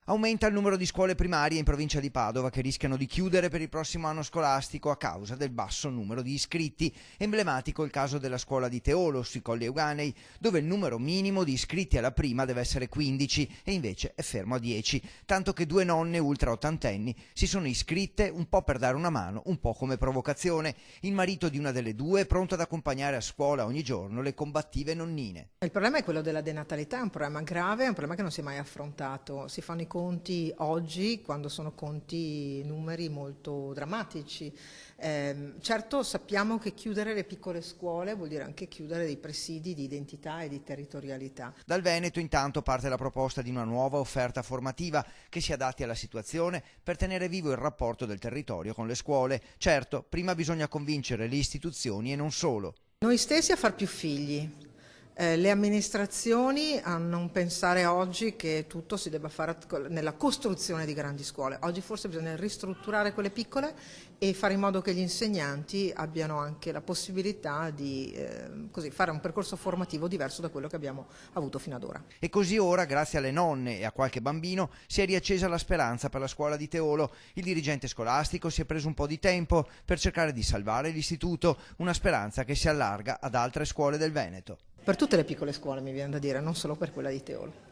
Aumenta il numero di scuole primarie in provincia di Padova che rischiano di chiudere per il prossimo anno scolastico a causa del basso numero di iscritti. Emblematico il caso della scuola di Teolo, sui Colli Euganei, dove il numero minimo di iscritti alla prima deve essere 15 e invece è fermo a 10, tanto che 2 nonne ultra ottantenni si sono iscritte un po' per dare una mano, un po' come provocazione. Il marito di una delle due è pronto ad accompagnare a scuola ogni giorno le combattive nonnine. Il problema è quello della denatalità, è un problema grave, è un problema che non si è mai affrontato. Si fanno i conti oggi quando sono numeri molto drammatici. Certo sappiamo che chiudere le piccole scuole vuol dire anche chiudere dei presidi di identità e di territorialità. Dal Veneto intanto parte la proposta di una nuova offerta formativa che si adatti alla situazione per tenere vivo il rapporto del territorio con le scuole. Certo, prima bisogna convincere le istituzioni e non solo. Noi stessi a far più figli. Le amministrazioni a non pensare oggi che tutto si debba fare nella costruzione di grandi scuole. Oggi forse bisogna ristrutturare quelle piccole e fare in modo che gli insegnanti abbiano anche la possibilità di fare un percorso formativo diverso da quello che abbiamo avuto fino ad ora. E così ora, grazie alle nonne e a qualche bambino, si è riaccesa la speranza per la scuola di Teolo. Il dirigente scolastico si è preso un po' di tempo per cercare di salvare l'istituto, una speranza che si allarga ad altre scuole del Veneto. Per tutte le piccole scuole mi viene da dire, non solo per quella di Teolo.